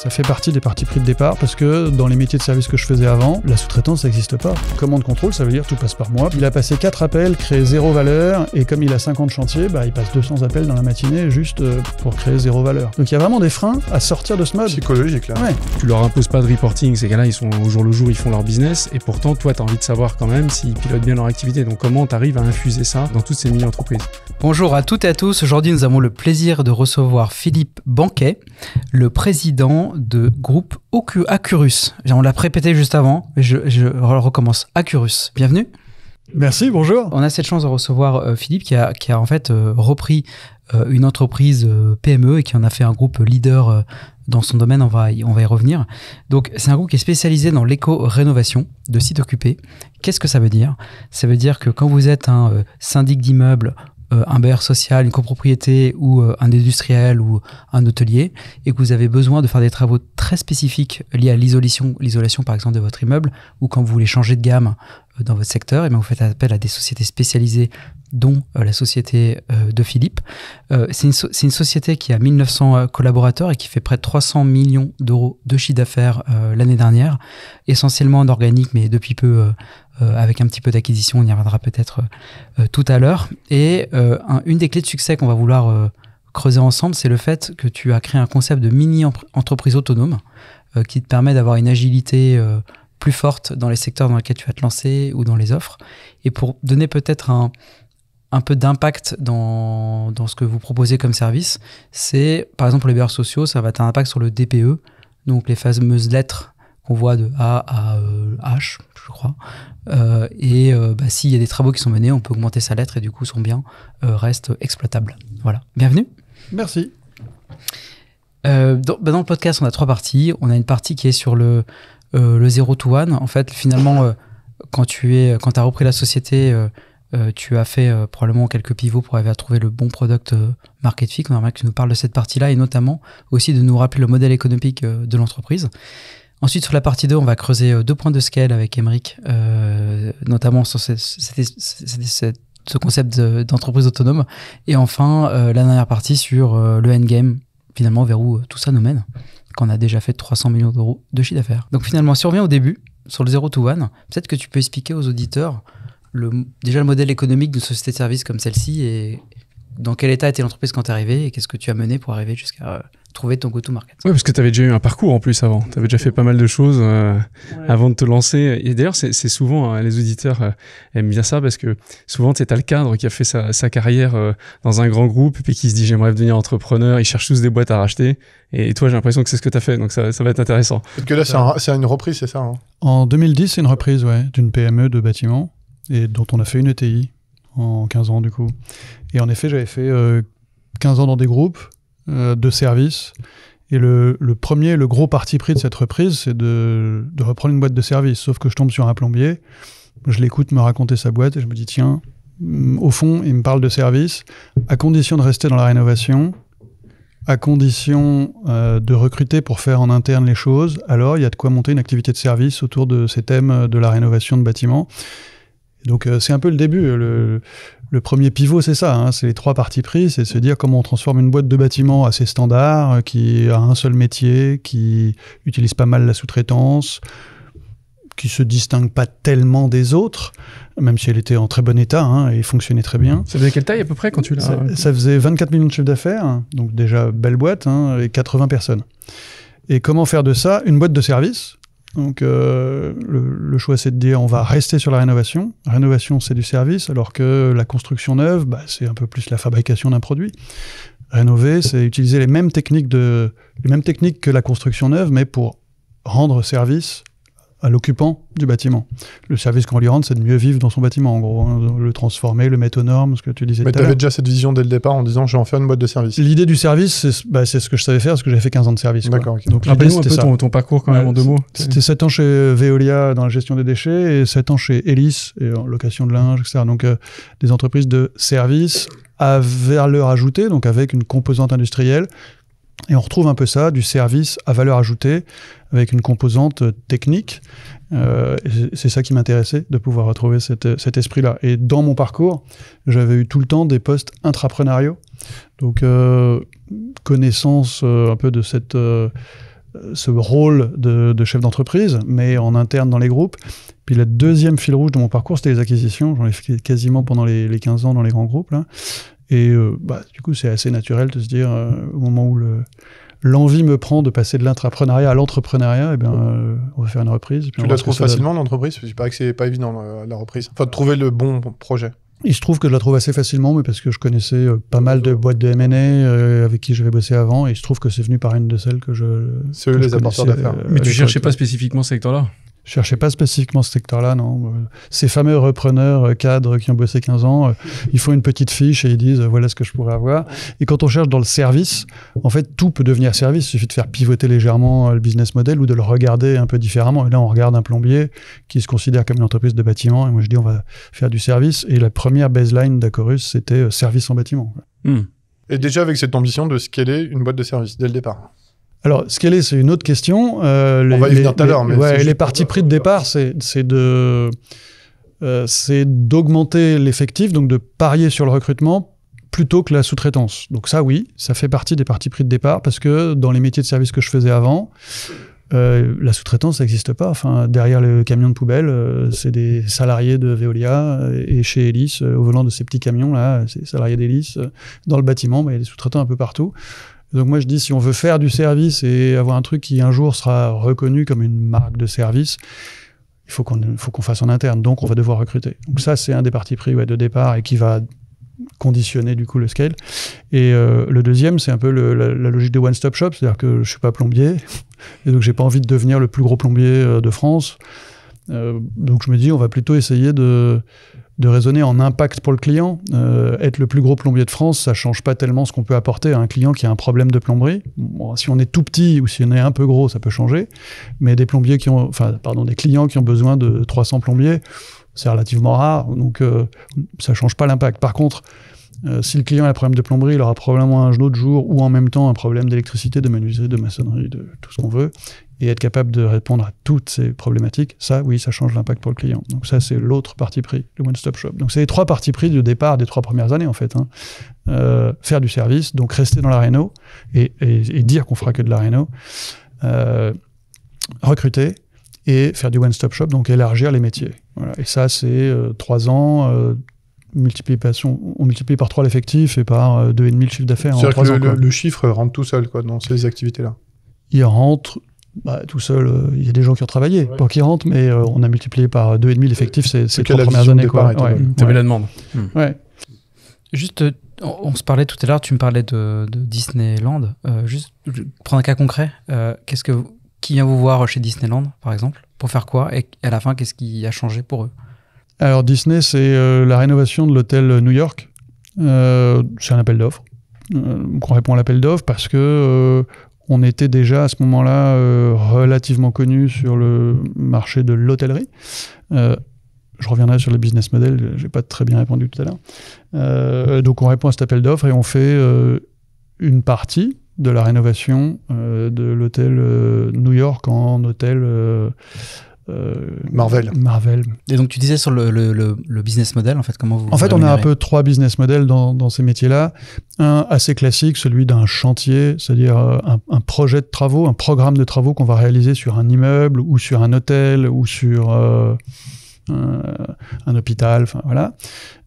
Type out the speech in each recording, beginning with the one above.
Ça fait partie des parties pris de départ parce que dans les métiers de service que je faisais avant, la sous-traitance, ça n'existe pas. Commande contrôle, ça veut dire tout passe par moi. Il a passé 4 appels, créé 0 valeur, et comme il a 50 chantiers, il passe 200 appels dans la matinée juste pour créer 0 valeur. Donc il y a vraiment des freins à sortir de ce mode. Psychologique, là. Ouais. Tu leur imposes pas de reporting, ces gars-là, ils sont au jour le jour, ils font leur business, et pourtant, toi, tu as envie de savoir quand même s'ils pilotent bien leur activité. Donc comment tu arrives à infuser ça dans toutes ces mini-entreprises? Bonjour à toutes et à tous. Aujourd'hui, nous avons le plaisir de recevoir Philippe Banquet, le président de groupe Accurus. On l'a répété juste avant, mais je recommence. Accurus, bienvenue. Merci, bonjour. On a cette chance de recevoir Philippe qui a en fait repris une entreprise PME et qui en a fait un groupe leader dans son domaine. On va y revenir. Donc, c'est un groupe qui est spécialisé dans l'éco-rénovation de sites occupés. Qu'est-ce que ça veut dire? Ça veut dire que quand vous êtes un syndic d'immeuble, un bailleur social, une copropriété ou un industriel ou un hôtelier et que vous avez besoin de faire des travaux très spécifiques liés à l'isolation par exemple de votre immeuble, ou quand vous voulez changer de gamme dans votre secteur, et bien vous faites appel à des sociétés spécialisées dont la société de Philippe. C'est une société qui a 1900 collaborateurs et qui fait près de 300 millions d'euros de chiffre d'affaires l'année dernière, essentiellement en organique mais depuis peu avec un petit peu d'acquisition, on y reviendra peut-être tout à l'heure. Et une des clés de succès qu'on va vouloir creuser ensemble, c'est le fait que tu as créé un concept de mini-entreprise autonome qui te permet d'avoir une agilité plus forte dans les secteurs dans lesquels tu vas te lancer ou dans les offres. Et pour donner peut-être un peu d'impact dans ce que vous proposez comme service, c'est par exemple pour les bailleurs sociaux, ça va avoir un impact sur le DPE, donc les fameuses lettres qu'on voit de A à H, je crois. S'il y a des travaux qui sont menés, on peut augmenter sa lettre et du coup son bien reste exploitable. Voilà. Bienvenue. Merci. Dans le podcast, on a 3 parties. On a une partie qui est sur le 0 to 1. En fait, finalement, quand tu as repris la société, tu as fait probablement quelques pivots pour arriver à trouver le bon product market fit. On aimerait que tu nous parles de cette partie-là et notamment aussi de nous rappeler le modèle économique de l'entreprise. Ensuite, sur la partie 2, on va creuser 2 points de scale avec Émeric, notamment sur ce concept d'entreprise autonome. Et enfin, la dernière partie sur le endgame, finalement, vers où tout ça nous mène, qu'on a déjà fait 300 millions d'euros de chiffre d'affaires. Donc finalement, si on revient au début, sur le 0 to 1, peut-être que tu peux expliquer aux auditeurs déjà le modèle économique d'une société de service comme celle-ci et dans quel état était l'entreprise quand tu es arrivé et qu'est-ce que tu as mené pour arriver jusqu'à trouver ton go-to-market. Oui, parce que tu avais déjà eu un parcours en plus avant. Tu avais déjà fait pas mal de choses avant de te lancer. Et d'ailleurs, c'est souvent, les auditeurs aiment bien ça parce que souvent, tu as le cadre qui a fait sa carrière dans un grand groupe et puis qui se dit j'aimerais devenir entrepreneur. Ils cherchent tous des boîtes à racheter. Et toi, j'ai l'impression que c'est ce que tu as fait. Donc ça va être intéressant. Parce que là, c'est une reprise, c'est ça, hein? En 2010, c'est une reprise d'une PME de bâtiment et dont on a fait une ETI en 15 ans du coup. Et en effet, j'avais fait 15 ans dans des groupes de services. Et le gros parti pris de cette reprise, c'est de reprendre une boîte de service. Sauf que je tombe sur un plombier, je l'écoute me raconter sa boîte et je me dis tiens, au fond, il me parle de service, à condition de rester dans la rénovation, à condition de recruter pour faire en interne les choses, alors il y a de quoi monter une activité de service autour de ces thèmes de la rénovation de bâtiments. Donc c'est un peu le début. Le premier pivot, c'est ça, c'est les 3 parties pris, c'est de se dire comment on transforme une boîte de bâtiment assez standard, qui a un seul métier, qui utilise pas mal la sous-traitance, qui se distingue pas tellement des autres, même si elle était en très bon état et fonctionnait très bien. Ça faisait quelle taille à peu près quand tu l'as... Ça faisait 24 millions de chiffre d'affaires, donc déjà belle boîte, et 80 personnes. Et comment faire de ça une boîte de service ? Donc le choix, c'est de dire on va rester sur la rénovation. Rénovation, c'est du service, alors que la construction neuve, c'est un peu plus la fabrication d'un produit. Rénover, c'est utiliser les mêmes techniques que la construction neuve, mais pour rendre service à l'occupant du bâtiment. Le service qu'on lui rend, c'est de mieux vivre dans son bâtiment, en gros, le transformer, le mettre aux normes, ce que tu disais tout à l'heure. Mais tu avais déjà cette vision dès le départ en disant je vais en faire une boîte de service. L'idée du service, c'est ce que je savais faire, parce que j'avais fait 15 ans de service. D'accord. Okay. Donc rappelle-nous un peu ton parcours quand même en 2 mots. C'était 7 ans chez Veolia dans la gestion des déchets et 7 ans chez Elis et en location de linge, etc. Donc des entreprises de service à valeur ajoutée, donc avec une composante industrielle. Et on retrouve un peu ça, du service à valeur ajoutée, avec une composante technique. C'est ça qui m'intéressait, de pouvoir retrouver cet esprit-là. Et dans mon parcours, j'avais eu tout le temps des postes intrapreneuriaux. Donc, connaissance un peu de cette ce rôle de chef d'entreprise, mais en interne dans les groupes. Puis le deuxième fil rouge de mon parcours, c'était les acquisitions. J'en ai fait quasiment pendant les 15 ans dans les grands groupes, là. Et du coup, c'est assez naturel de se dire, au moment où l'envie me prend de passer de l'intrapreneuriat à l'entrepreneuriat, eh bien, on va faire une reprise. Tu la trouves facilement, l'entreprise? Il paraît que c'est pas évident, la reprise. Enfin, de trouver le bon projet. Il se trouve que je la trouve assez facilement, mais parce que je connaissais pas mal de boîtes de M&A avec qui j'avais bossé avant, et il se trouve que c'est venu par une de celles que je... C'est eux les apporteurs d'affaires. Mais tu cherchais pas spécifiquement ce secteur-là? Je cherchais pas spécifiquement ce secteur-là, non. Ces fameux repreneurs cadres qui ont bossé 15 ans, ils font une petite fiche et ils disent voilà ce que je pourrais avoir. Et quand on cherche dans le service, en fait, tout peut devenir service. Il suffit de faire pivoter légèrement le business model ou de le regarder un peu différemment. Et là, on regarde un plombier qui se considère comme une entreprise de bâtiment. Et moi, je dis on va faire du service. Et la première baseline d'Acorus, c'était service en bâtiment. Et déjà avec cette ambition de scaler une boîte de service dès le départ. Alors, scaler, c'est une autre question. On va y venir tout à l'heure. Mais les partis pris de départ, c'est d'augmenter l'effectif, donc de parier sur le recrutement plutôt que la sous-traitance. Donc ça, oui, ça fait partie des partis pris de départ parce que dans les métiers de service que je faisais avant, la sous-traitance, ça n'existe pas. Enfin, derrière le camion de poubelle, c'est des salariés de Veolia et chez Elis, au volant de ces petits camions-là, c'est des salariés d'Elis. Dans le bâtiment, il y a des sous-traitants un peu partout. Donc moi je dis, si on veut faire du service et avoir un truc qui un jour sera reconnu comme une marque de service, il faut qu'on fasse en interne, donc on va devoir recruter. Donc ça c'est un des partis pris de départ et qui va conditionner du coup le scale. Et le deuxième, c'est un peu la logique de one-stop shop, c'est-à-dire que je suis pas plombier, et donc j'ai pas envie de devenir le plus gros plombier de France. Donc je me dis, on va plutôt essayer de raisonner en impact pour le client. Être le plus gros plombier de France, ça change pas tellement ce qu'on peut apporter à un client qui a un problème de plomberie. Bon, si on est tout petit ou si on est un peu gros, ça peut changer. Mais des clients qui ont besoin de 300 plombiers, c'est relativement rare. Donc ça change pas l'impact. Par contre, si le client a un problème de plomberie, il aura probablement un autre jour ou en même temps un problème d'électricité, de menuiserie, de maçonnerie, de tout ce qu'on veut. Et être capable de répondre à toutes ces problématiques, ça, oui, ça change l'impact pour le client. Donc ça, c'est l'autre parti pris, le one-stop shop. Donc c'est les 3 partis pris de départ des 3 premières années, en fait. Faire du service, donc rester dans la réno et dire qu'on fera que de la réno. Recruter et faire du one-stop shop, donc élargir les métiers. Voilà. Et ça, c'est 3 ans... on multiplie par 3 l'effectif et par 2,5 le chiffre d'affaires en 3 ans. Le chiffre rentre tout seul dans ces activités-là. Il rentre tout seul. Il y a des gens qui ont travaillé pour qu'ils rentrent, mais on a multiplié par 2,5 l'effectif ces 3 premières années. Tu avais la demande. Ouais. Juste, on se parlait tout à l'heure, tu me parlais de Disneyland. Juste prendre un cas concret. Qui vient vous voir chez Disneyland, par exemple, pour faire quoi? Et à la fin, qu'est-ce qui a changé pour eux? Alors Disney, c'est la rénovation de l'hôtel New York. C'est un appel d'offres. On répond à l'appel d'offres parce que on était déjà à ce moment-là relativement connu sur le marché de l'hôtellerie. Je reviendrai sur les business models, j'ai pas très bien répondu tout à l'heure. Donc on répond à cet appel d'offres et on fait une partie de la rénovation de l'hôtel New York en hôtel Marvel. Et donc tu disais sur le business model, en fait, comment vous... En fait, on a un peu 3 business models dans ces métiers-là. Un assez classique, celui d'un chantier, c'est-à-dire un projet de travaux, un programme de travaux qu'on va réaliser sur un immeuble ou sur un hôtel ou sur un hôpital, enfin voilà.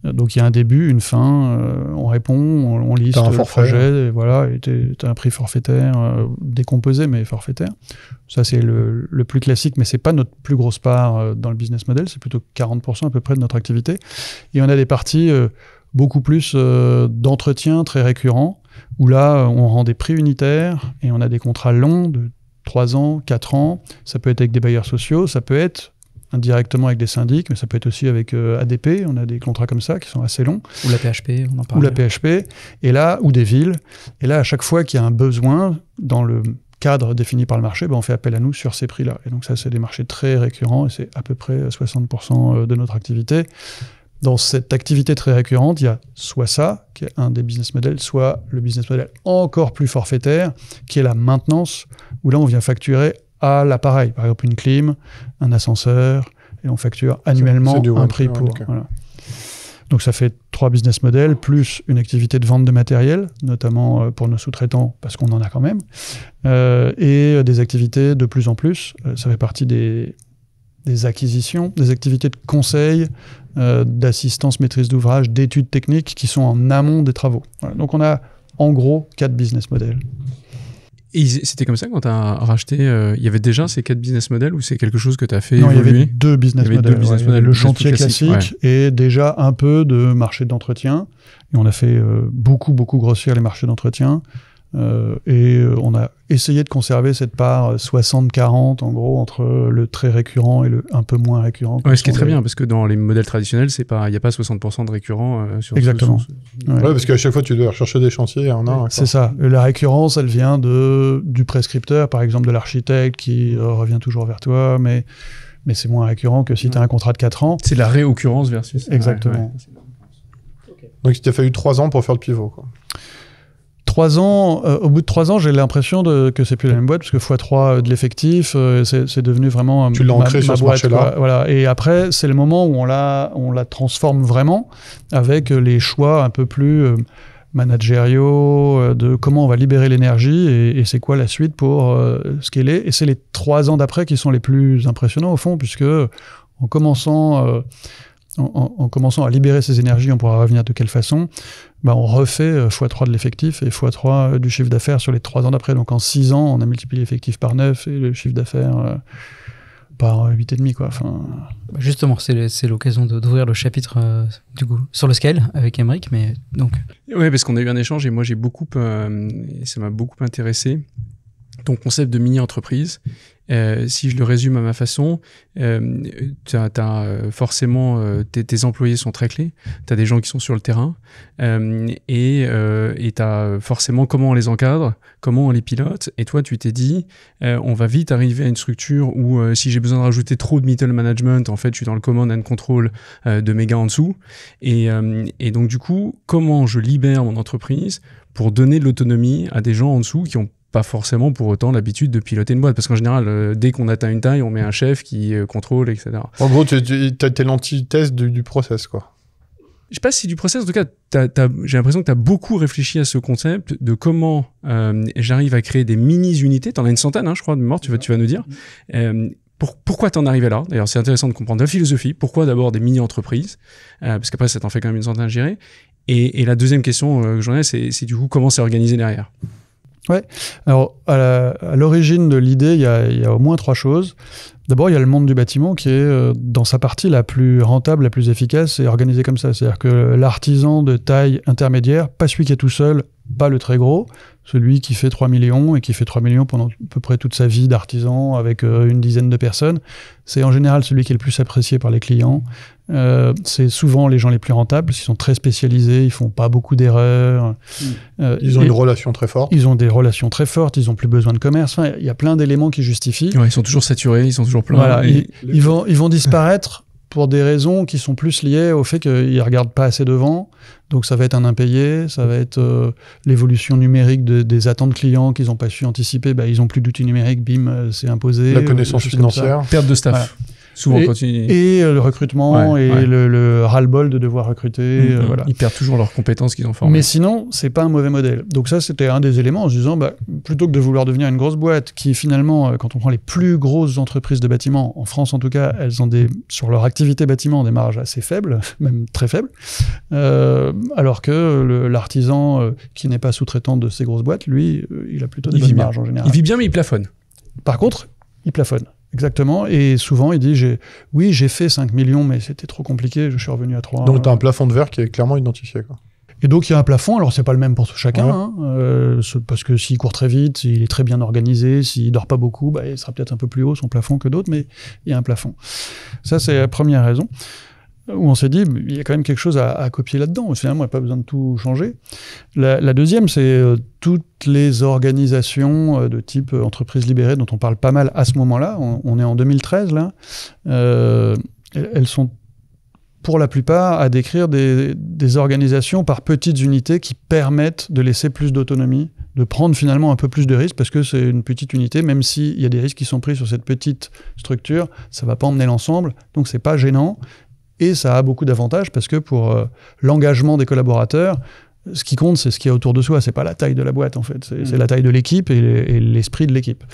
Donc il y a un début, une fin, on répond, on liste le projet, et voilà, et t'as un prix forfaitaire, décomposé mais forfaitaire. Ça c'est le plus classique, mais c'est pas notre plus grosse part dans le business model, c'est plutôt 40% à peu près de notre activité. Et on a des parties beaucoup plus d'entretien très récurrents, où là on rend des prix unitaires et on a des contrats longs de 3 ans, 4 ans, ça peut être avec des bailleurs sociaux, ça peut être indirectement avec des syndics, mais ça peut être aussi avec ADP, on a des contrats comme ça qui sont assez longs. Ou la PHP, on en parle. Ou la PHP, et là, ou des villes. Et là, à chaque fois qu'il y a un besoin dans le cadre défini par le marché, on fait appel à nous sur ces prix-là. Et donc ça, c'est des marchés très récurrents, et c'est à peu près 60% de notre activité. Dans cette activité très récurrente, il y a soit ça, qui est un des business models, soit le business model encore plus forfaitaire, qui est la maintenance, où là, on vient facturer à l'appareil, par exemple une clim, un ascenseur, et on facture annuellement un prix pour. Voilà. Donc ça fait 3 business models, plus une activité de vente de matériel, notamment pour nos sous-traitants, parce qu'on en a quand même, et des activités de plus en plus. Ça fait partie des acquisitions, des activités de conseil, d'assistance maîtrise d'ouvrage, d'études techniques qui sont en amont des travaux. Voilà. Donc on a en gros 4 business models. Et c'était comme ça quand tu as racheté, il y avait déjà ces 4 business models ou c'est quelque chose que tu as fait non, évoluer? Il y avait 2 business models. Le chantier classique et déjà un peu de marché d'entretien. Et on a fait beaucoup grossir les marchés d'entretien. Et on a essayé de conserver cette part 60-40 en gros entre le très récurrent et le un peu moins récurrent. Ouais, ce qui est très bien parce que dans les modèles traditionnels, il n'y a pas 60% de récurrent sur exactement. Ouais, parce qu'à chaque fois tu dois rechercher des chantiers en un. C'est ça. La récurrence, elle vient du prescripteur, par exemple de l'architecte qui revient toujours vers toi, mais c'est moins récurrent que si tu as un contrat de 4 ans. C'est la réoccurrence versus. Exactement. Ouais. Donc il t'a fallu 3 ans pour faire le pivot, quoi. 3 ans, au bout de 3 ans, j'ai l'impression que c'est plus la même boîte, parce que x3 de l'effectif, c'est devenu vraiment tu l'as ancré sur ce marché-là. Voilà. Et après, c'est le moment où on la transforme vraiment, avec les choix un peu plus managériaux, de comment on va libérer l'énergie, et c'est quoi la suite pour scaler. Et c'est les 3 ans d'après qui sont les plus impressionnants, au fond, puisque en commençant à libérer ces énergies, on pourra revenir de quelle façon, on refait x3 de l'effectif et x3 du chiffre d'affaires sur les 3 ans d'après. Donc en 6 ans, on a multiplié l'effectif par 9 et le chiffre d'affaires par 8,5, quoi. Enfin... Justement, c'est l'occasion d'ouvrir le chapitre du coup, sur le scale avec Aymeric. Mais donc... Oui, parce qu'on a eu un échange et moi, ça m'a beaucoup intéressé. Ton concept de mini-entreprise, si je le résume à ma façon, forcément tes employés sont très clés, tu as des gens qui sont sur le terrain, et tu as forcément comment on les encadre, comment on les pilote, et toi tu t'es dit, on va vite arriver à une structure où si j'ai besoin de rajouter trop de middle management, en fait je suis dans le command and control de mes gars en dessous, et donc du coup, comment je libère mon entreprise pour donner de l'autonomie à des gens en dessous qui ont pas forcément pour autant l'habitude de piloter une boîte, parce qu'en général dès qu'on atteint une taille on met un chef qui contrôle, etc. En gros t'es l'antithèse du process, quoi. Je sais pas si du process, en tout cas j'ai l'impression que tu as beaucoup réfléchi à ce concept de comment j'arrive à créer des mini-unités. T'en as une centaine, je crois, de morts, tu vas nous dire. Pourquoi t'en arrives là? D'ailleurs, c'est intéressant de comprendre la philosophie. Pourquoi d'abord des mini-entreprises, parce qu'après ça t'en fait quand même une centaine à gérer. Et la deuxième question que j'en ai, c'est du coup comment c'est organisé derrière. Ouais. Alors, à l'origine de l'idée, il y a au moins 3 choses. D'abord, il y a le monde du bâtiment qui est dans sa partie la plus rentable, la plus efficace et organisée comme ça. C'est-à-dire que l'artisan de taille intermédiaire, pas celui qui est tout seul, pas le très gros, celui qui fait 3 millions et qui fait 3 millions pendant à peu près toute sa vie d'artisan avec une dizaine de personnes, c'est en général celui qui est le plus apprécié par les clients. C'est souvent les gens les plus rentables, ils sont très spécialisés, ils font pas beaucoup d'erreurs. Ils ont une relation très forte. Ils ont des relations très fortes, ils ont plus besoin de commerce. Enfin, il y a plein d'éléments qui justifient. Ouais, ils sont toujours saturés, ils sont toujours pleins. Voilà, ils vont disparaître pour des raisons qui sont plus liées au fait qu'ils ne regardent pas assez devant. Donc ça va être un impayé, ça va être l'évolution numérique des attentes clients qu'ils n'ont pas su anticiper. Ils n'ont plus d'outils numériques, bim, c'est imposé. La connaissance financière. Perte de staff. Voilà. Souvent, et le recrutement le ras-le-bol de devoir recruter. Voilà. Ils perdent toujours leurs compétences qu'ils ont formées. Mais sinon, c'est pas un mauvais modèle. Donc ça, c'était un des éléments en se disant, plutôt que de vouloir devenir une grosse boîte qui finalement, quand on prend les plus grosses entreprises de bâtiment, en France en tout cas, elles ont sur leur activité bâtiment des marges assez faibles, même très faibles, alors que l'artisan qui n'est pas sous-traitant de ces grosses boîtes, lui, il a plutôt des bonnes marges en général. Il vit bien, mais il plafonne. Par contre, il plafonne. Exactement, et souvent il dit j'ai fait 5 millions mais c'était trop compliqué, je suis revenu à 3. Donc tu as un plafond de verre qui est clairement identifié, quoi. Et donc il y a un plafond, alors c'est pas le même pour chacun, parce que s'il court très vite, s'il est très bien organisé, s'il dort pas beaucoup, il sera peut-être un peu plus haut son plafond que d'autres, mais il y a un plafond. Ça c'est la première raison, où on s'est dit il y a quand même quelque chose à copier là-dedans, finalement il n'y a pas besoin de tout changer. La deuxième, c'est toutes les organisations de type entreprise libérée dont on parle pas mal à ce moment-là, on est en 2013 là, elles sont pour la plupart à décrire des organisations par petites unités qui permettent de laisser plus d'autonomie, de prendre finalement un peu plus de risques, parce que c'est une petite unité, même s'il y a des risques qui sont pris sur cette petite structure, ça ne va pas emmener l'ensemble, donc c'est pas gênant. Et ça a beaucoup d'avantages parce que pour l'engagement des collaborateurs, ce qui compte, c'est ce qu'il y a autour de soi. C'est pas la taille de la boîte, en fait. C'est la taille de l'équipe et l'esprit de l'équipe.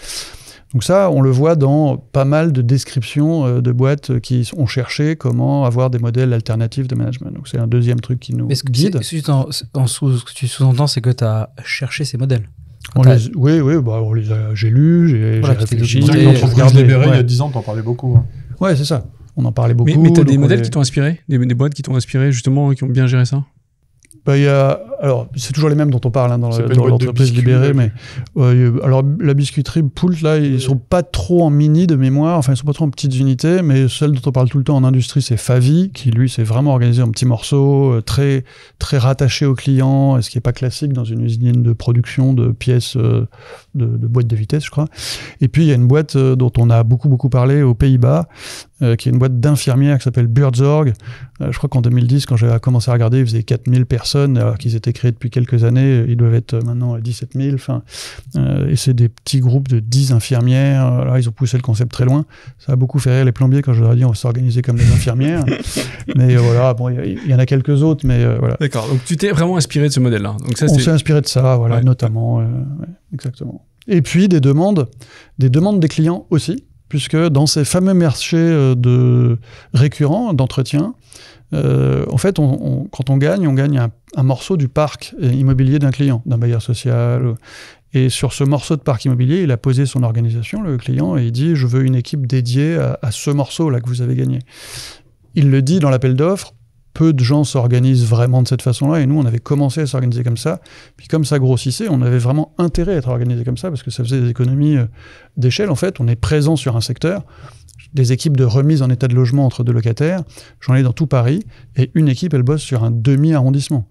Donc ça, on le voit dans pas mal de descriptions de boîtes qui ont cherché comment avoir des modèles alternatifs de management. Donc c'est un deuxième truc qui nous guide. Ce que tu sous-entends, c'est que tu as cherché ces modèles. Oui, j'ai lu, j'ai réfléchi. L'entreprise libérée, il y a 10 ans, t'en parlais beaucoup. Hein. Ouais, c'est ça. On en parlait beaucoup. Mais tu as des modèles qui t'ont inspiré, des boîtes qui t'ont inspiré, justement, qui ont bien géré ça? Alors, c'est toujours les mêmes dont on parle dans l'entreprise libérée, mais alors la biscuiterie Poult, là, ils sont pas trop en mini de mémoire, enfin ils sont pas trop en petites unités, mais celle dont on parle tout le temps en industrie, c'est Favi, qui lui s'est vraiment organisé en petits morceaux, très très rattaché au client, ce qui est pas classique dans une usine de production de pièces de boîtes de vitesse, je crois. Et puis il y a une boîte dont on a beaucoup parlé aux Pays-Bas, qui est une boîte d'infirmières qui s'appelle Buurtzorg. Je crois qu'en 2010, quand j'ai commencé à regarder, ils faisaient 4000 personnes, alors qu'ils étaient créés depuis quelques années. Ils doivent être maintenant à 17 000. Et c'est des petits groupes de 10 infirmières. Là, ils ont poussé le concept très loin. Ça a beaucoup fait rire les plombiers quand je leur ai dit on va s'organiser comme les infirmières. Mais voilà, bon, il y en a quelques autres, mais voilà. D'accord, donc tu t'es vraiment inspiré de ce modèle-là. Donc ça, on s'est inspiré de ça, voilà, notamment. Ouais, exactement. Et puis des demandes des clients aussi. Puisque dans ces fameux marchés récurrents d'entretien, en fait, quand on gagne un morceau du parc immobilier d'un client, d'un bailleur social. Et sur ce morceau de parc immobilier, il a posé son organisation, le client, et il dit « Je veux une équipe dédiée à ce morceau-là que vous avez gagné ». Il le dit dans l'appel d'offres. Peu de gens s'organisent vraiment de cette façon-là, et nous, on avait commencé à s'organiser comme ça. Puis comme ça grossissait, on avait vraiment intérêt à être organisé comme ça, parce que ça faisait des économies d'échelle. En fait, on est présent sur un secteur, des équipes de remise en état de logement entre deux locataires, j'en ai dans tout Paris, et une équipe, elle bosse sur un demi-arrondissement,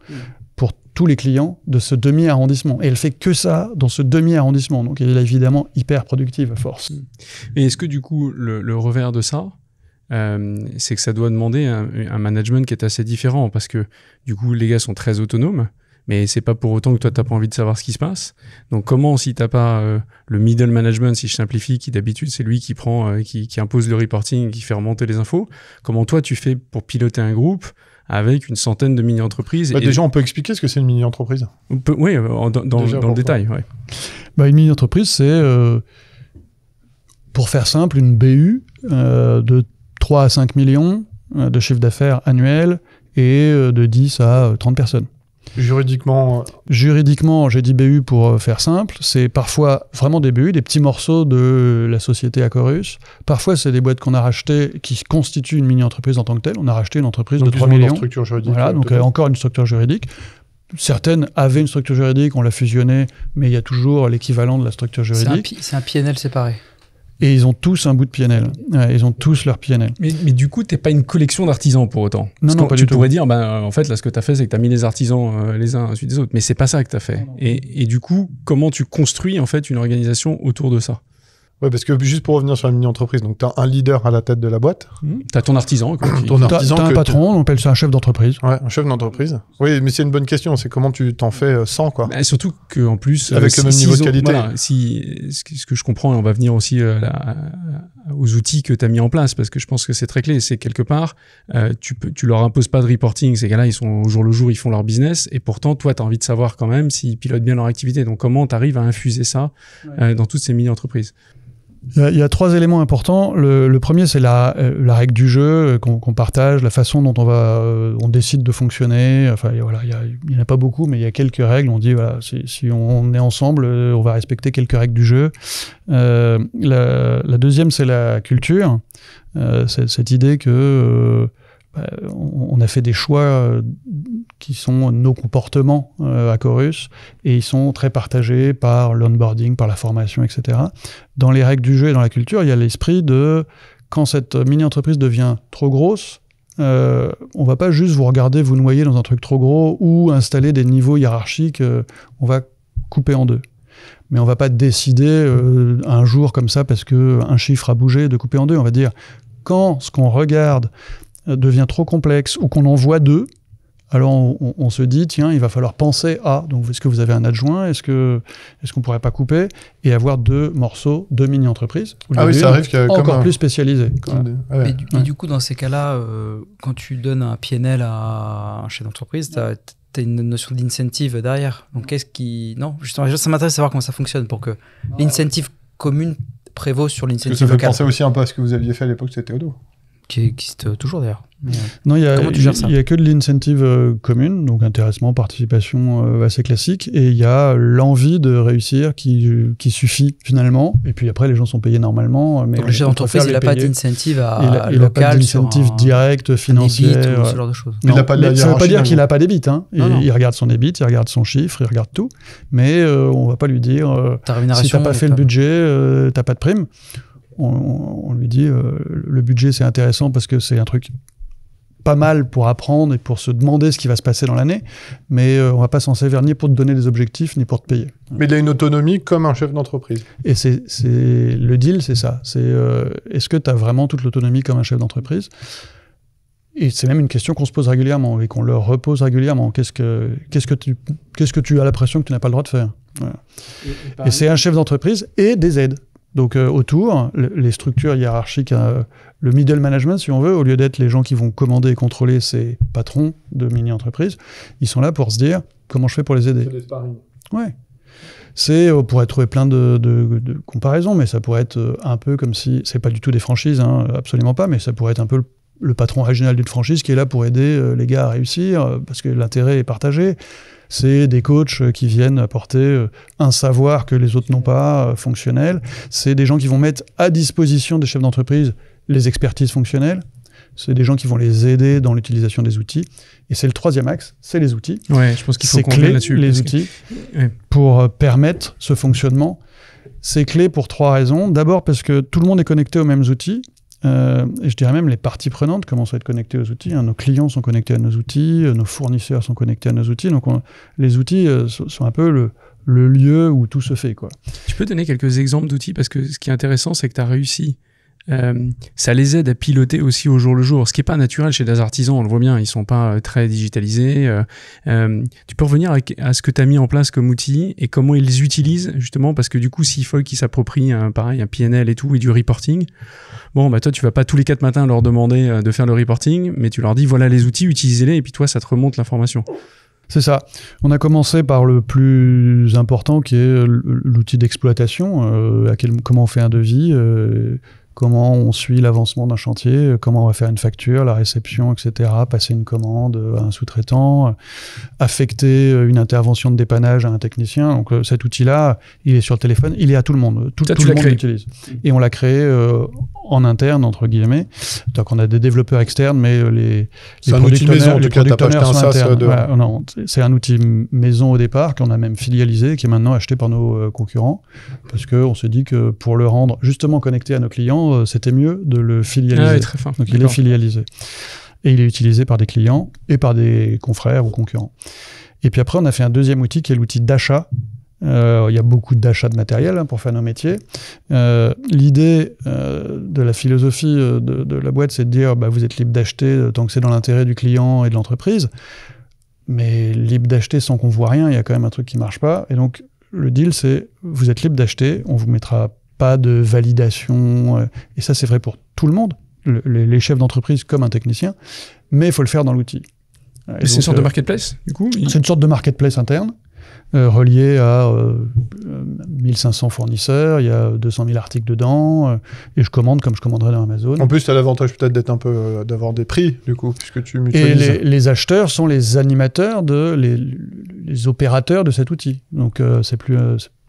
pour tous les clients de ce demi-arrondissement. Et elle fait que ça dans ce demi-arrondissement. Donc elle est évidemment hyper productive à force. Et est-ce que du coup, le revers de ça, c'est que ça doit demander un management qui est assez différent, parce que du coup les gars sont très autonomes, mais c'est pas pour autant que toi t'as pas envie de savoir ce qui se passe. Donc comment, si t'as pas le middle management, si je simplifie, qui d'habitude c'est lui qui prend, qui impose le reporting, qui fait remonter les infos, comment toi tu fais pour piloter un groupe avec une centaine de mini-entreprises? Déjà on peut expliquer ce que c'est une mini-entreprise. Oui, dans le détail. Ouais. Une mini-entreprise, c'est pour faire simple une BU de 3 à 5 millions de chiffre d'affaires annuel et de 10 à 30 personnes. Juridiquement, j'ai dit BU pour faire simple. C'est parfois vraiment des BU, des petits morceaux de la société Acorus. Parfois, c'est des boîtes qu'on a rachetées qui constituent une mini-entreprise en tant que telle. On a racheté une entreprise de 3 millions. Structure juridique. Voilà, donc encore une structure juridique. Certaines avaient une structure juridique, on l'a fusionnée, mais il y a toujours l'équivalent de la structure juridique. C'est un PNL séparé. Et ils ont tous un bout de PNL. Ils ont tous leur PNL. Mais du coup, t'es pas une collection d'artisans pour autant. Non, pas du tout. Tu pourrais dire, en fait, là, ce que t'as fait, c'est que t'as mis les artisans les uns ensuite des autres. Mais c'est pas ça que t'as fait. Et du coup, comment tu construis, en fait, une organisation autour de ça? Ouais, parce que juste pour revenir sur la mini-entreprise, donc tu as un leader à la tête de la boîte. Tu as ton artisan. Tu as un patron, on appelle ça un chef d'entreprise. Ouais, un chef d'entreprise. Oui, mais c'est une bonne question, c'est comment tu t'en fais 100, quoi. Et surtout qu'en plus... Avec le même niveau de qualité. Voilà, ce que je comprends, et on va venir aussi aux outils que tu as mis en place, parce que je pense que c'est très clé, c'est quelque part, tu leur imposes pas de reporting, ces gars-là, ils sont au jour le jour, ils font leur business, et pourtant, toi, tu as envie de savoir quand même s'ils pilotent bien leur activité. Donc, comment tu arrives à infuser ça dans toutes ces mini-entreprises? Il y a 3 éléments importants. Le premier, c'est la règle du jeu qu'on partage, la façon dont on décide de fonctionner. Enfin, voilà, il y en a pas beaucoup, mais il y a quelques règles. On dit, voilà, si on est ensemble, on va respecter quelques règles du jeu. La deuxième, c'est la culture. Cette idée que on a fait des choix qui sont nos comportements à Corus, et ils sont très partagés par l'onboarding, par la formation, etc. Dans les règles du jeu et dans la culture, il y a l'esprit de quand cette mini-entreprise devient trop grosse, on va pas juste vous regarder vous noyer dans un truc trop gros ou installer des niveaux hiérarchiques, on va couper en deux. Mais on va pas décider un jour comme ça parce qu'un chiffre a bougé de couper en deux. On va dire quand ce qu'on regarde devient trop complexe ou qu'on en voit deux, alors on se dit, tiens, il va falloir penser à, donc est-ce que vous avez un adjoint, est-ce qu'on pourrait pas couper et avoir 2 morceaux, 2 mini-entreprises, Ah oui, ça arrive qu'il y a encore plus spécialisés. Mais du coup, dans ces cas-là, quand tu donnes un PNL à un chef d'entreprise, t'as une notion d'incentive derrière. Donc qu'est-ce qui... Non, justement, ça m'intéresse de savoir comment ça fonctionne pour que l'incentive commune prévaut sur l'incentive Ça fait locale. penser aussi un peu à ce que vous aviez fait à l'époque, c'était Théodo. Qui existe toujours d'ailleurs. Non, comment tu gères ça ? Il y a que de l'incentive commune, donc intéressement, participation assez classique, et il y a l'envie de réussir qui suffit finalement, et puis après les gens sont payés normalement. Mais donc le chef d'entreprise, il n'a pas d'incentive il n'a pas d'incentive direct, financier. Ou ce genre de choses. Mais il n'a pas de ça ne veut pas dire qu'il a n'a pas d'ébit. Hein. Non. Il regarde son ébit, il regarde son chiffre, il regarde tout, mais on ne va pas lui dire si tu n'as pas fait le budget, tu n'as pas de prime. On lui dit le budget c'est intéressant parce que c'est un truc pas mal pour apprendre et pour se demander ce qui va se passer dans l'année, mais on va pas s'en servir ni pour te donner des objectifs ni pour te payer. Mais il a une autonomie comme un chef d'entreprise. Et le deal, c'est ça. Est-ce que tu as vraiment toute l'autonomie comme un chef d'entreprise ? Et c'est même une question qu'on se pose régulièrement et qu'on leur repose régulièrement. Qu'est-ce que tu as l'impression que tu n'as pas le droit de faire ? Voilà. Et c'est un chef d'entreprise et des aides. Donc autour, les structures hiérarchiques, le middle management, si on veut, au lieu d'être les gens qui vont commander et contrôler ces patrons de mini-entreprises, ils sont là pour se dire comment je fais pour les aider. C'est des sparring. Ouais. On pourrait trouver plein de comparaisons, mais ça pourrait être un peu comme si, c'est pas du tout des franchises, hein, absolument pas, mais ça pourrait être un peu le patron régional d'une franchise qui est là pour aider les gars à réussir, parce que l'intérêt est partagé. C'est des coachs qui viennent apporter un savoir que les autres n'ont pas, fonctionnel. C'est des gens qui vont mettre à disposition des chefs d'entreprise les expertises fonctionnelles. C'est des gens qui vont les aider dans l'utilisation des outils. Et c'est le 3e axe, c'est les outils. Ouais, je pense qu'il faut c'est qu'on clé, là-dessus. les outils, pour permettre ce fonctionnement. C'est clé pour 3 raisons. D'abord parce que tout le monde est connecté aux mêmes outils. Et je dirais même les parties prenantes commencent à être connectées aux outils. Nos clients sont connectés à nos outils, nos fournisseurs sont connectés à nos outils. Donc les outils sont un peu le lieu où tout se fait, quoi. Tu peux donner quelques exemples d'outils, parce que ce qui est intéressant, c'est que tu as réussi. Ça les aide à piloter aussi au jour le jour, ce qui n'est pas naturel chez des artisans, on le voit bien, ils ne sont pas très digitalisés. Tu peux revenir à ce que tu as mis en place comme outil et comment ils les utilisent, justement, parce que du coup, s'il faut qu'ils s'approprient un PNL et tout, et du reporting, bon, bah toi, tu vas pas tous les 4 matins leur demander de faire le reporting, mais tu leur dis, voilà les outils, utilisez-les, et puis toi, ça te remonte l'information. C'est ça. On a commencé par le plus important, qui est l'outil d'exploitation, comment on fait un devis, comment on suit l'avancement d'un chantier, comment on va faire une facture, la réception, etc., passer une commande à un sous-traitant, affecter une intervention de dépannage à un technicien. Donc cet outil-là, il est sur le téléphone, il est à tout le monde. Tout le monde l'utilise. Et on l'a créé en interne, entre guillemets. Donc on a des développeurs externes, mais les product owners sont internes. Ouais, non, c'est un outil maison au départ, qu'on a même filialisé, qui est maintenant acheté par nos concurrents, parce qu'on s'est dit que pour le rendre justement connecté à nos clients, c'était mieux de le filialiser. Ah oui, très fin. Donc il est filialisé. Et il est utilisé par des clients et par des confrères ou concurrents. Et puis après, on a fait un deuxième outil qui est l'outil d'achat. Il y a beaucoup d'achats de matériel pour faire nos métiers. L'idée de la philosophie de la boîte, c'est de dire vous êtes libre d'acheter tant que c'est dans l'intérêt du client et de l'entreprise. Mais libre d'acheter sans qu'on voit rien, il y a quand même un truc qui ne marche pas. Et donc, le deal, c'est vous êtes libre d'acheter, on vous mettra pas de validation, et ça c'est vrai pour tout le monde, les chefs d'entreprise comme un technicien, mais il faut le faire dans l'outil. C'est une sorte de marketplace, du coup C'est une sorte de marketplace interne, relié à 1500 fournisseurs, il y a 200 000 articles dedans, et je commande comme je commanderais dans Amazon. En plus, tu as l'avantage peut-être d'être un peu, d'avoir des prix, du coup, puisque tu mutualises. Et les acheteurs sont les animateurs, les opérateurs de cet outil. Donc c'est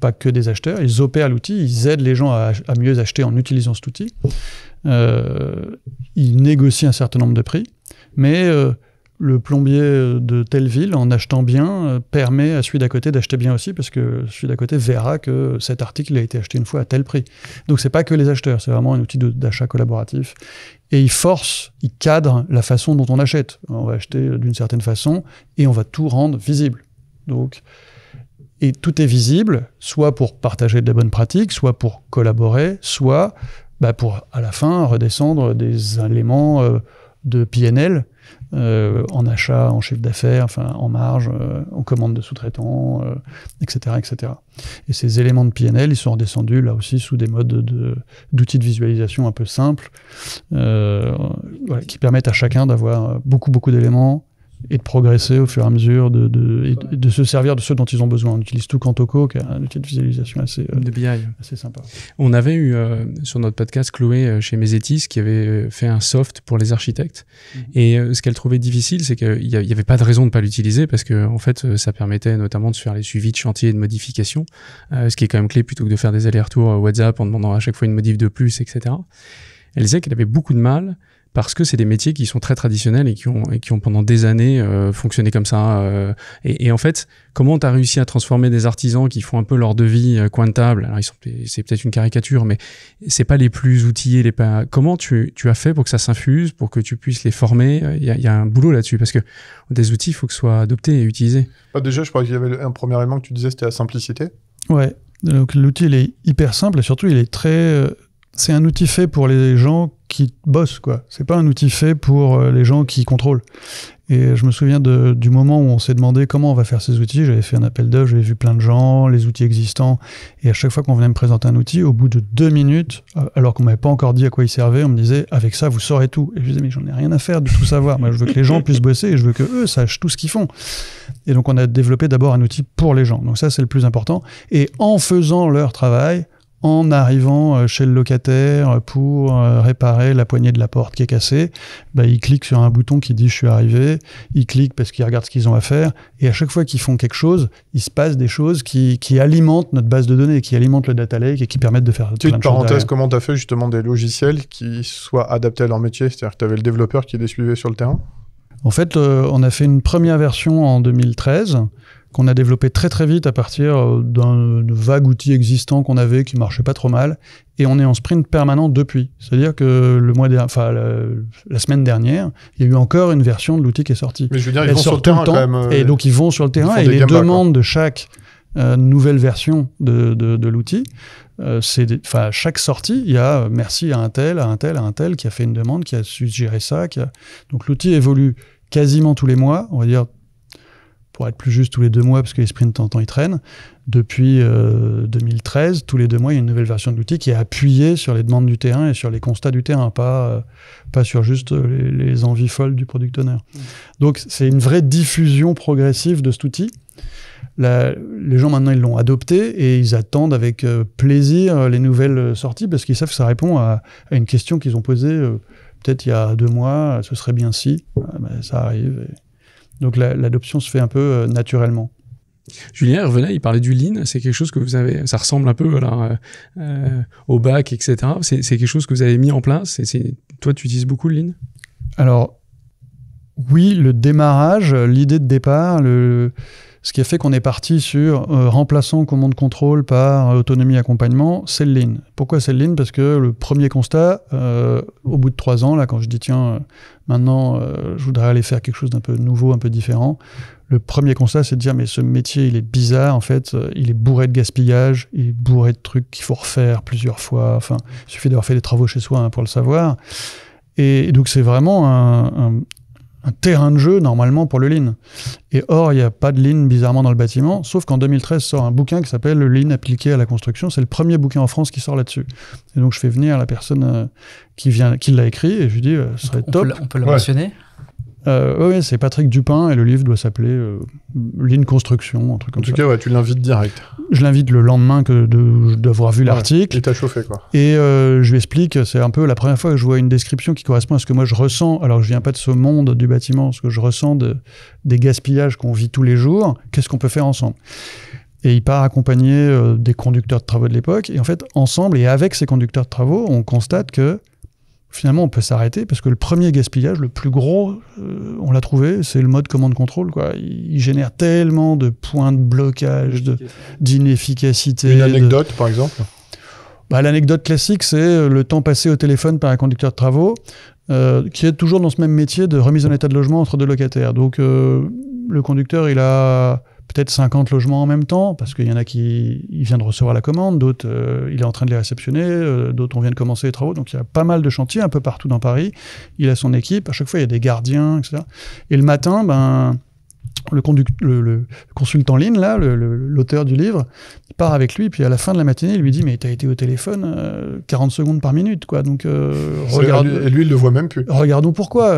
pas que des acheteurs, ils opèrent l'outil, ils aident les gens à mieux acheter en utilisant cet outil. Ils négocient un certain nombre de prix, mais le plombier de telle ville, en achetant bien, permet à celui d'à côté d'acheter bien aussi, parce que celui d'à côté verra que cet article a été acheté une fois à tel prix. Donc c'est pas que les acheteurs, c'est vraiment un outil d'achat collaboratif. Et il cadre la façon dont on achète. On va acheter d'une certaine façon, et on va tout rendre visible. Donc, et tout est visible, soit pour partager de la bonne pratique, soit pour collaborer, soit pour, à la fin, redescendre des éléments de PNL en achat, en chiffre d'affaires, enfin en marge, en commande de sous-traitants, etc., etc. Et ces éléments de PNL, ils sont redescendus là aussi sous des modes d'outils de visualisation un peu simples, qui permettent à chacun d'avoir beaucoup d'éléments et de progresser au fur et à mesure, de se servir de ceux dont ils ont besoin. On utilise tout Kantoco, qui est un outil de visualisation assez sympa. On avait eu sur notre podcast Chloé chez Mesetis qui avait fait un soft pour les architectes. Et ce qu'elle trouvait difficile, c'est qu'il n'y avait pas de raison de ne pas l'utiliser parce que en fait, ça permettait notamment de se faire les suivis de chantier et de modifications, ce qui est quand même clé plutôt que de faire des allers-retours WhatsApp en demandant à chaque fois une modif de plus, etc. Elle disait qu'elle avait beaucoup de mal parce que c'est des métiers qui sont très traditionnels et qui ont pendant des années fonctionné comme ça. Et en fait, comment tu as réussi à transformer des artisans qui font un peu leur devis comptable? Alors c'est peut-être une caricature, mais c'est pas les plus outillés. Comment tu as fait pour que ça s'infuse, pour que tu puisses les former? Il y a un boulot là-dessus parce que des outils, il faut que ce soit adopté et utilisé. Déjà, je crois qu'il y avait un premier élément que tu disais, c'était la simplicité. Ouais. Donc l'outil, il est hyper simple et surtout, il est très... c'est un outil fait pour les gens qui bossent, quoi. C'est pas un outil fait pour les gens qui contrôlent. Et je me souviens du moment où on s'est demandé comment on va faire ces outils. J'avais fait un appel d'offres, j'avais vu plein de gens, les outils existants. Et à chaque fois qu'on venait me présenter un outil, au bout de 2 minutes, alors qu'on m'avait pas encore dit à quoi il servait, on me disait, avec ça, vous saurez tout. Et je disais, mais j'en ai rien à faire de tout savoir. Moi, je veux que les gens puissent bosser et je veux que eux sachent tout ce qu'ils font. Et donc, on a développé d'abord un outil pour les gens. Donc ça, c'est le plus important. Et en faisant leur travail, en arrivant chez le locataire pour réparer la poignée de la porte qui est cassée, il clique sur un bouton qui dit « je suis arrivé », il clique parce qu'il regarde ce qu'ils ont à faire, et à chaque fois qu'ils font quelque chose, il se passe des choses qui alimentent notre base de données, qui alimentent le data lake et qui permettent de faire plein de choses derrière. Comment tu as fait justement des logiciels qui soient adaptés à leur métier? C'est-à-dire que tu avais le développeur qui les suivait sur le terrain? En fait, on a fait une première version en 2013, qu'on a développé très très vite à partir d'un vague outil existant qu'on avait qui marchait pas trop mal, et on est en sprint permanent depuis. C'est-à-dire que la semaine dernière, il y a eu encore une version de l'outil qui est sortie. Mais je veux dire, ils vont sur le terrain quand même. Et donc ils vont sur le terrain et les demandes de chaque nouvelle version de l'outil, chaque sortie, il y a merci à un tel qui a fait une demande, qui a suggéré ça. Donc l'outil évolue quasiment tous les mois, on va dire, pour être plus juste, tous les 2 mois, parce que les sprints, de temps en temps, ils traînent. Depuis 2013, tous les 2 mois, il y a une nouvelle version de l'outil qui est appuyée sur les demandes du terrain et sur les constats du terrain, pas sur juste les envies folles du product owner. Donc, c'est une vraie diffusion progressive de cet outil. Les gens, maintenant, ils l'ont adopté et ils attendent avec plaisir les nouvelles sorties parce qu'ils savent que ça répond à une question qu'ils ont posée peut-être il y a 2 mois. Ce serait bien si. Ça arrive. Donc l'adoption se fait un peu naturellement. Julien revenait, il parlait du Lean, c'est quelque chose que vous avez, ça ressemble un peu au bac, etc. C'est quelque chose que vous avez mis en place. Toi, tu utilises beaucoup le Lean? Alors, oui, le démarrage, l'idée de départ, ce qui a fait qu'on est parti sur remplaçant commande contrôle par autonomie accompagnement, c'est le Lean. Pourquoi c'est le Lean? Parce que le premier constat, au bout de 3 ans, là, quand je dis tiens, maintenant je voudrais aller faire quelque chose d'un peu nouveau, un peu différent, le premier constat c'est de dire mais ce métier il est bizarre, en fait, il est bourré de gaspillage, il est bourré de trucs qu'il faut refaire plusieurs fois, enfin, il suffit d'avoir fait des travaux chez soi pour le savoir. Et donc c'est vraiment un terrain de jeu, normalement, pour le Lean. Et or, il n'y a pas de Lean, bizarrement, dans le bâtiment, sauf qu'en 2013 sort un bouquin qui s'appelle « Le Lean appliqué à la construction ». C'est le premier bouquin en France qui sort là-dessus. Et donc, je fais venir la personne qui l'a écrit, et je lui dis « ce serait top ». On peut le mentionner? Oui, c'est Patrick Dupin, et le livre doit s'appeler Lean Construction, un truc comme ça. En tout cas, ouais, tu l'invites direct. Je l'invite le lendemain d'avoir vu l'article. Il t'a chauffé, quoi. Et je lui explique, c'est un peu la première fois que je vois une description qui correspond à ce que moi je ressens, alors je viens pas de ce monde du bâtiment, ce que je ressens des gaspillages qu'on vit tous les jours, qu'est-ce qu'on peut faire ensemble? Et il part accompagner des conducteurs de travaux de l'époque, et en fait, ensemble et avec ces conducteurs de travaux, on constate que finalement, on peut s'arrêter parce que le premier gaspillage, le plus gros, on l'a trouvé, c'est le mode commande-contrôle, quoi. Il génère tellement de points de blocage, d'inefficacité. Une anecdote, par exemple? L'anecdote classique, c'est le temps passé au téléphone par un conducteur de travaux, qui est toujours dans ce même métier de remise en état de logement entre 2 locataires. Donc, le conducteur, il a peut-être 50 logements en même temps, parce qu'il y en a qui il vient de recevoir la commande, d'autres il est en train de les réceptionner, d'autres on vient de commencer les travaux, donc il y a pas mal de chantiers un peu partout dans Paris. Il a son équipe, à chaque fois il y a des gardiens, etc. Et le matin, le consultant ligne, là, l'auteur du livre, il part avec lui, puis à la fin de la matinée, il lui dit « Mais t'as été au téléphone 40 secondes par minute, quoi. Donc, regarde... » Et lui, il le voit même plus. Regardons pourquoi.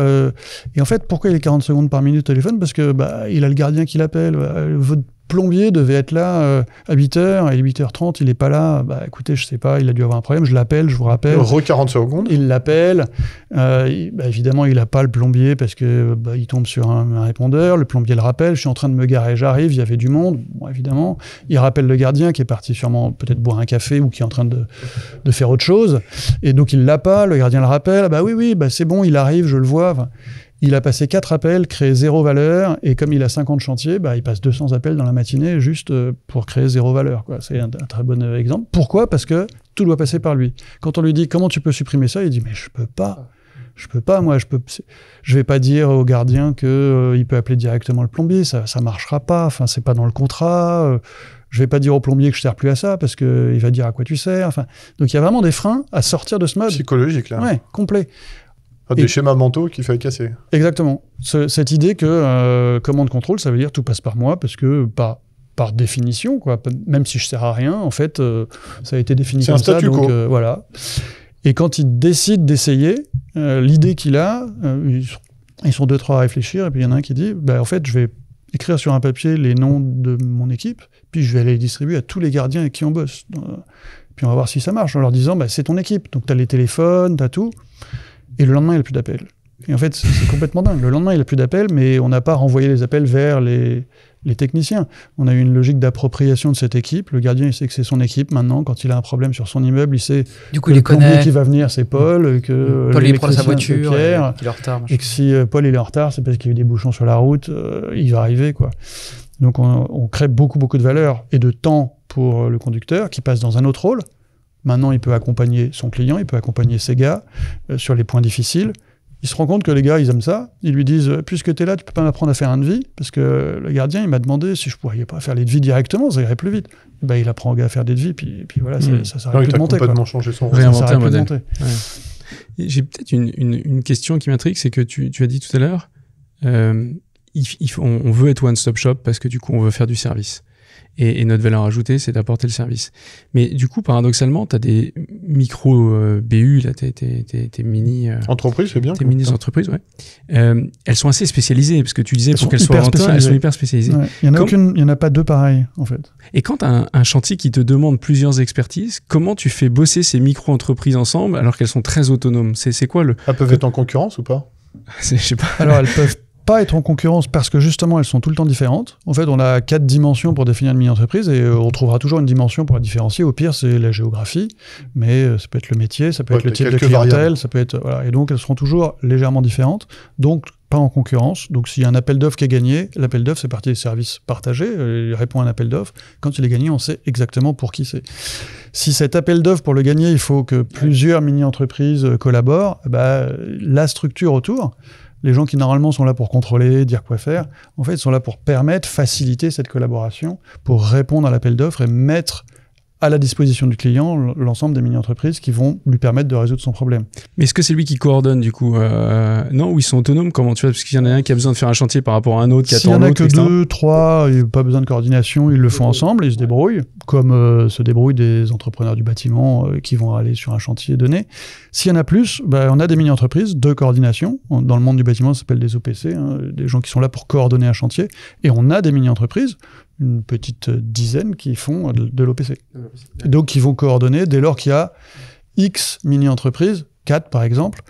Et en fait, pourquoi il est 40 secondes par minute au téléphone ? Parce que il a le gardien qui l'appelle. Votre plombier devait être là à 8h, et 8h30, il est pas là. Écoutez, je sais pas, il a dû avoir un problème, je l'appelle, je vous rappelle. 40 secondes. Il l'appelle. Évidemment, il a pas le plombier parce que il tombe sur un répondeur. Le plombier le rappelle. Je suis en train de me garer, j'arrive. Il y avait du monde, bon, évidemment. Il rappelle le gardien qui est parti sûrement peut-être boire un café ou qui est en train de faire autre chose. Et donc il l'a pas. Le gardien le rappelle. Oui, c'est bon, il arrive, je le vois. Enfin, il a passé 4 appels, créé 0 valeur, et comme il a 50 chantiers, il passe 200 appels dans la matinée juste pour créer 0 valeur, quoi. C'est un très bon exemple. Pourquoi ? Parce que tout doit passer par lui. Quand on lui dit « Comment tu peux supprimer ça ?», il dit « Mais je peux pas, moi, je vais pas dire au gardien qu'il peut appeler directement le plombier, ça marchera pas, enfin, c'est pas dans le contrat, je vais pas dire au plombier que je sers plus à ça, parce qu'il va dire à quoi tu sers, enfin. Donc il y a vraiment des freins à sortir de ce mode. Psychologique, là. Ouais, complet. Des schémas mentaux qu'il fallait casser. Exactement. Cette idée que commande contrôle, ça veut dire tout passe par moi, parce que par définition, quoi. Même si je sers à rien, en fait, ça a été défini comme ça. C'est un statu quo. Donc, voilà. Et quand il décide d'essayer, l'idée qu'il a, ils sont 2-3 à réfléchir, et puis il y en a un qui dit, en fait, je vais écrire sur un papier les noms de mon équipe, puis je vais aller les distribuer à tous les gardiens avec qui on bosse. Puis on va voir si ça marche, en leur disant, c'est ton équipe, donc tu as les téléphones, tu as tout. Et le lendemain, il n'a plus d'appels. Et en fait, c'est complètement dingue. Le lendemain, il n'a plus d'appels, mais on n'a pas renvoyé les appels vers les techniciens. On a eu une logique d'appropriation de cette équipe. Le gardien, il sait que c'est son équipe maintenant. Quand il a un problème sur son immeuble, il sait que le plombier qui va venir, c'est Paul, que Paul, il prend sa voiture, Pierre, il est en retard. Et que si Paul il est en retard, c'est parce qu'il y a eu des bouchons sur la route, il va arriver, quoi. Donc on crée beaucoup de valeur et de temps pour le conducteur qui passe dans un autre rôle. Maintenant, il peut accompagner son client, il peut accompagner ses gars sur les points difficiles. Il se rend compte que les gars, ils aiment ça. Ils lui disent « Puisque tu es là, tu peux pas m'apprendre à faire un devis ?» Parce que le gardien, il m'a demandé si je pourrais pas faire les devis directement, ça irait plus vite. Il apprend au gars à faire des devis, puis voilà, ça s'arrête plus de monter. Il a complètement changé son rôle. Réinventer un modèle. Ouais. J'ai peut-être une question qui m'intrigue, c'est que tu as dit tout à l'heure, on veut être one-stop shop parce que du coup, on veut faire du service. Et notre valeur ajoutée, c'est d'apporter le service. Mais du coup, paradoxalement, tu as des micro-BU, là, tes mini... entreprises, c'est bien. Tes mini-entreprises, ouais. Elles sont assez spécialisées, parce que tu disais, pour qu'elles soient rentables, elles sont hyper spécialisées. Ouais. Il n'y en a pas 2 pareilles, en fait. Et quand tu as un chantier qui te demande plusieurs expertises, comment tu fais bosser ces micro-entreprises ensemble alors qu'elles sont très autonomes ? C'est quoi le... Elles peuvent être en concurrence ou pas ? Je sais pas. Alors, elles peuvent pas être en concurrence parce que justement elles sont tout le temps différentes. En fait, on a 4 dimensions pour définir une mini-entreprise et on trouvera toujours une dimension pour la différencier. Au pire, c'est la géographie, mais ça peut être le métier, ça peut être le type de clientèle, variables. Ça peut être voilà. Et donc elles seront toujours légèrement différentes. Donc pas en concurrence. Donc s'il y a un appel d'offres qui est gagné, l'appel d'offres c'est partie des services partagés. Il répond à un appel d'offres. Quand il est gagné, on sait exactement pour qui c'est. Si cet appel d'offres pour le gagner, il faut que plusieurs mini-entreprises collaborent, la structure autour. Les gens qui normalement sont là pour contrôler, dire quoi faire, en fait, ils sont là pour permettre, faciliter cette collaboration, pour répondre à l'appel d'offres et mettre à la disposition du client l'ensemble des mini-entreprises qui vont lui permettre de résoudre son problème. Mais est-ce que c'est lui qui coordonne du coup non, ou ils sont autonomes? Comment tu vois? Parce qu'il y en a un qui a besoin de faire un chantier par rapport à un autre qui attend l'autre. S'il y en a que 2, 3, il n'y a pas besoin de coordination, ils le font ensemble, ils se débrouillent, comme se débrouillent des entrepreneurs du bâtiment qui vont aller sur un chantier donné. S'il y en a plus, on a des mini-entreprises de coordination. Dans le monde du bâtiment, ça s'appelle des OPC, des gens qui sont là pour coordonner un chantier. Et on a des mini-entreprises, une petite dizaine qui font de l'OPC. Donc, qui vont coordonner dès lors qu'il y a X mini-entreprises, 4 par exemple.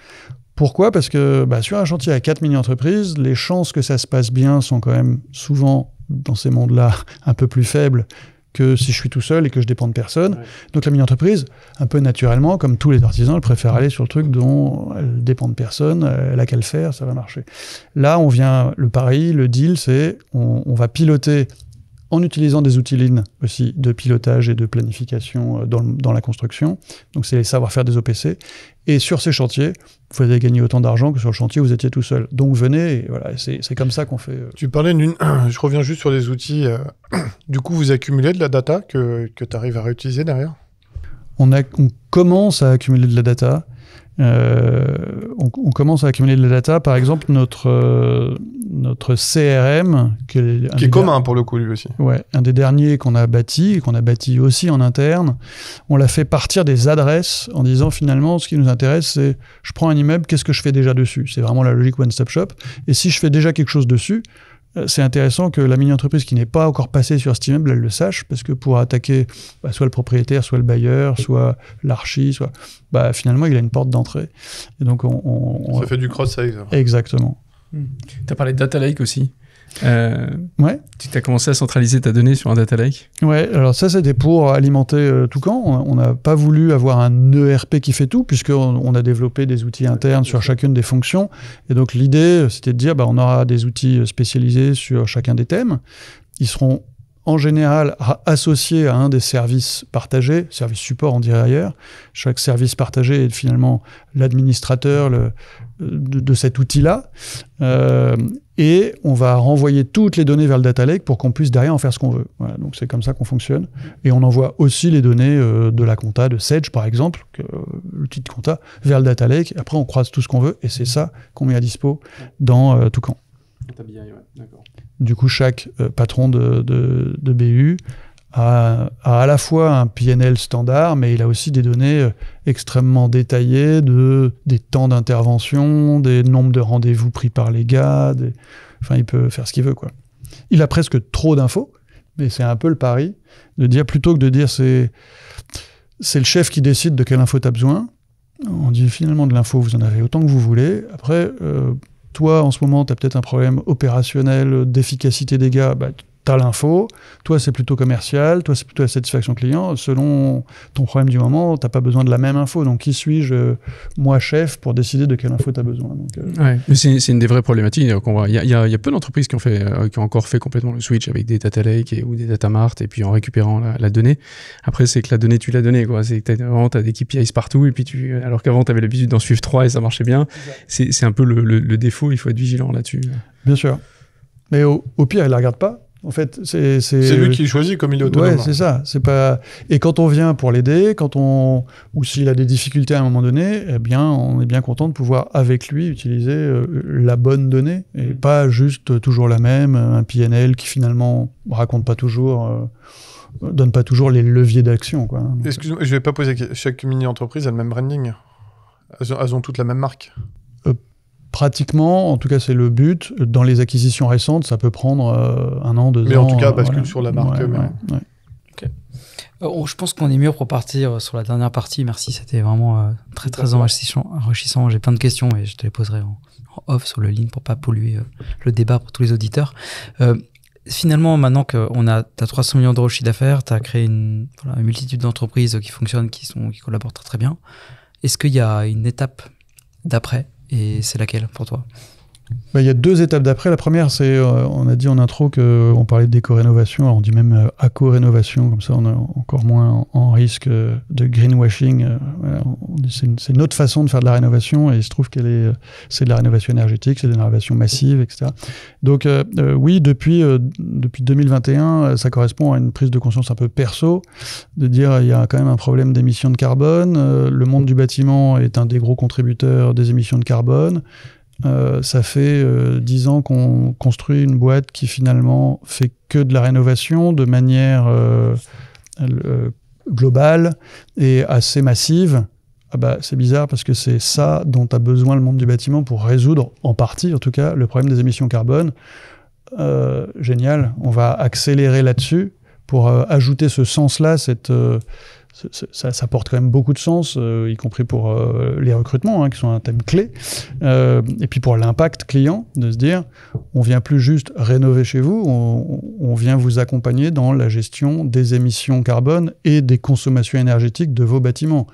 Pourquoi? Parce que sur un chantier à 4 mini-entreprises, les chances que ça se passe bien sont quand même souvent, dans ces mondes-là, un peu plus faibles que si je suis tout seul et que je dépends de personne. Ouais. Donc la mini-entreprise, un peu naturellement, comme tous les artisans, elle préfère aller sur le truc dont elle dépend de personne, elle a qu'à le faire, ça va marcher. Là, on vient, le pari, le deal, c'est on va piloter en utilisant des outils Lean aussi de pilotage et de planification dans la construction. Donc, c'est les savoir-faire des OPC. Et sur ces chantiers, vous allez gagner autant d'argent que sur le chantier où vous étiez tout seul. Donc, venez, et voilà, c'est comme ça qu'on fait. Tu parlais je reviens juste sur les outils. Du coup, vous accumulez de la data que tu arrives à réutiliser derrière? On commence à accumuler de la data. On commence à accumuler de la data. Par exemple, notre CRM, qui est commun pour le coup, lui aussi. Ouais, un des derniers qu'on a bâti, et qu'on a bâti aussi en interne, on l'a fait partir des adresses en disant finalement, ce qui nous intéresse, c'est je prends un immeuble, qu'est-ce que je fais déjà dessus? C'est vraiment la logique one-stop shop. Et si je fais déjà quelque chose dessus, c'est intéressant que la mini-entreprise qui n'est pas encore passée sur cet immeuble, elle le sache, parce que pour attaquer soit le propriétaire, soit le bailleur, soit l'archi, finalement, il a une porte d'entrée. Et donc, ça fait du cross-save. Exactement. Tu as parlé de Data Lake aussi. Ouais. Tu as commencé à centraliser ta donnée sur un Data Lake. Ouais, alors ça, c'était pour alimenter Toucan. On n'a pas voulu avoir un ERP qui fait tout, puisqu'on a développé des outils internes sur chacune des fonctions. Et donc, l'idée, c'était de dire, on aura des outils spécialisés sur chacun des thèmes. Ils seront en général associés à un des services partagés, service support on dirait ailleurs. Chaque service partagé est finalement l'administrateur de cet outil-là. Et on va renvoyer toutes les données vers le Data Lake pour qu'on puisse derrière en faire ce qu'on veut. Voilà, donc c'est comme ça qu'on fonctionne. Et on envoie aussi les données de la compta, de Sage par exemple, l'outil de compta, vers le Data Lake. Après on croise tout ce qu'on veut et c'est ça qu'on met à dispo dans Toucan. D'accord. Du coup, chaque patron de BU a à la fois un PNL standard, mais il a aussi des données extrêmement détaillées des temps d'intervention, des nombres de rendez-vous pris par les gars. Enfin, il peut faire ce qu'il veut, quoi. Il a presque trop d'infos, mais c'est un peu le pari de dire, plutôt que de dire c'est le chef qui décide de quelle info tu as besoin, on dit finalement de l'info, vous en avez autant que vous voulez. Après, toi, en ce moment, tu as peut-être un problème opérationnel, d'efficacité des gars, tu as l'info. Toi, c'est plutôt commercial. Toi, c'est plutôt la satisfaction client. Selon ton problème du moment, tu n'as pas besoin de la même info. Donc, qui suis-je, moi, chef, pour décider de quelle info tu as besoin? Ouais, mais c'est une des vraies problématiques. Il y a peu d'entreprises qui ont encore fait complètement le switch avec des data lake ou des data mart et puis en récupérant la donnée. Après, c'est que la donnée, tu l'as donnée, quoi. C'est que t'as des KPIs partout et puis alors qu'avant, tu avais l'habitude d'en suivre 3 et ça marchait bien. C'est un peu le défaut. Il faut être vigilant là-dessus. Bien sûr. Mais au pire, il la regarde pas. En fait, c'est lui qui choisit comme il est autonome. Ouais, c'est ça. C'est pas. Et quand on vient pour l'aider, ou s'il a des difficultés à un moment donné, eh bien, on est bien content de pouvoir avec lui utiliser la bonne donnée et pas juste toujours la même, un PNL qui finalement raconte pas toujours, donne pas toujours les leviers d'action, quoi. Excuse-moi, je vais pas poser. Chaque mini-entreprise a le même branding. Elles ont toutes la même marque. Pratiquement, en tout cas c'est le but. Dans les acquisitions récentes, ça peut prendre 1 an, 2 ans. Mais en tout cas, bascule sur la marque. Ouais. Okay. Je pense qu'on est mieux pour partir sur la dernière partie. Merci, c'était vraiment très très enrichissant. J'ai plein de questions et je te les poserai en off sur le ligne pour pas polluer le débat pour tous les auditeurs. Finalement, maintenant qu'on t'as 300 millions d'euros de chiffre d'affaires, t'as créé une multitude d'entreprises qui fonctionnent, qui collaborent très très bien. Est-ce qu'il y a une étape d'après? Et c'est laquelle pour toi? Il y a 2 étapes d'après. La première, c'est, on a dit en intro qu'on parlait d'éco-rénovation, alors on dit même ACO-rénovation, comme ça on est encore moins en risque de greenwashing. Voilà, c'est une autre façon de faire de la rénovation, et il se trouve c'est de la rénovation énergétique, c'est de la rénovation massive, etc. Donc oui, depuis 2021, ça correspond à une prise de conscience un peu perso, de dire il y a quand même un problème d'émissions de carbone, le monde du bâtiment est un des gros contributeurs des émissions de carbone. Ça fait 10 ans qu'on construit une boîte qui finalement fait que de la rénovation de manière globale et assez massive. C'est bizarre parce que c'est ça dont a besoin le monde du bâtiment pour résoudre, en partie en tout cas, le problème des émissions carbone. Génial, on va accélérer là-dessus pour ajouter ce sens-là, ça porte quand même beaucoup de sens, y compris pour les recrutements, qui sont un thème clé. Et puis pour l'impact client, de se dire, on vient plus juste rénover chez vous, on vient vous accompagner dans la gestion des émissions carbone et des consommations énergétiques de vos bâtiments.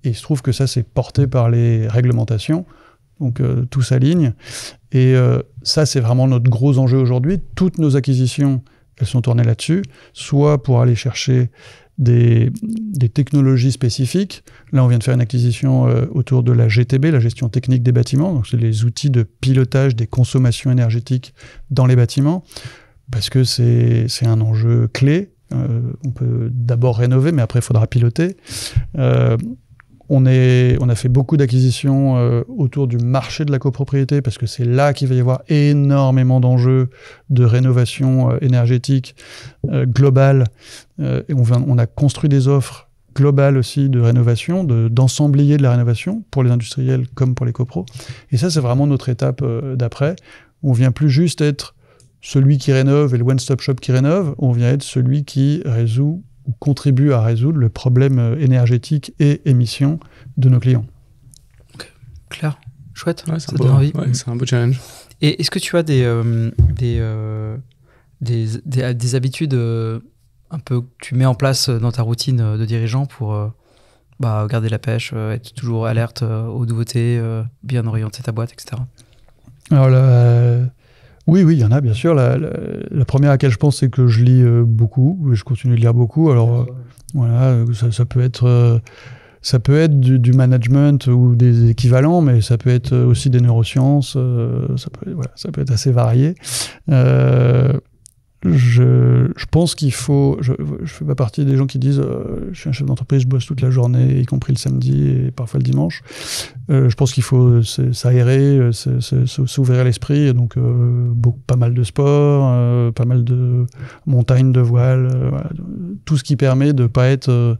Et il se trouve que ça, c'est porté par les réglementations. Donc tout s'aligne. Et ça, c'est vraiment notre gros enjeu aujourd'hui. Toutes nos acquisitions elles sont tournées là-dessus, soit pour aller chercher des technologies spécifiques. Là, on vient de faire une acquisition autour de la GTB, la gestion technique des bâtiments. Donc, c'est les outils de pilotage des consommations énergétiques dans les bâtiments, parce que c'est un enjeu clé. On peut d'abord rénover, mais après, il faudra piloter. On a fait beaucoup d'acquisitions autour du marché de la copropriété, parce que c'est là qu'il va y avoir énormément d'enjeux de rénovation énergétique globale. Et on a construit des offres globales aussi de rénovation, d'ensemblier de la rénovation pour les industriels comme pour les copros. Et ça, c'est vraiment notre étape d'après. On vient plus juste être celui qui rénove et le one-stop shop qui rénove, on vient être celui qui résout ou contribue à résoudre le problème énergétique et émissions de nos clients. Okay. Claire, chouette, ouais, ça donne envie. Ouais, c'est un beau challenge. Et est-ce que tu as des habitudes un peu que tu mets en place dans ta routine de dirigeant pour garder la pêche, être toujours alerte aux nouveautés, bien orienter ta boîte, etc. Alors là, oui, il y en a bien sûr. La première à laquelle je pense, c'est que je lis beaucoup, je continue de lire beaucoup. Alors voilà, ça peut être du management ou des équivalents, mais ça peut être aussi des neurosciences. Ça peut être assez varié. Je pense qu'il faut... Je fais pas partie des gens qui disent je suis un chef d'entreprise, je bosse toute la journée, y compris le samedi et parfois le dimanche. Je pense qu'il faut s'aérer, s'ouvrir l'esprit, et donc pas mal de sport, pas mal de montagnes, de voile, voilà, tout ce qui permet de ne pas être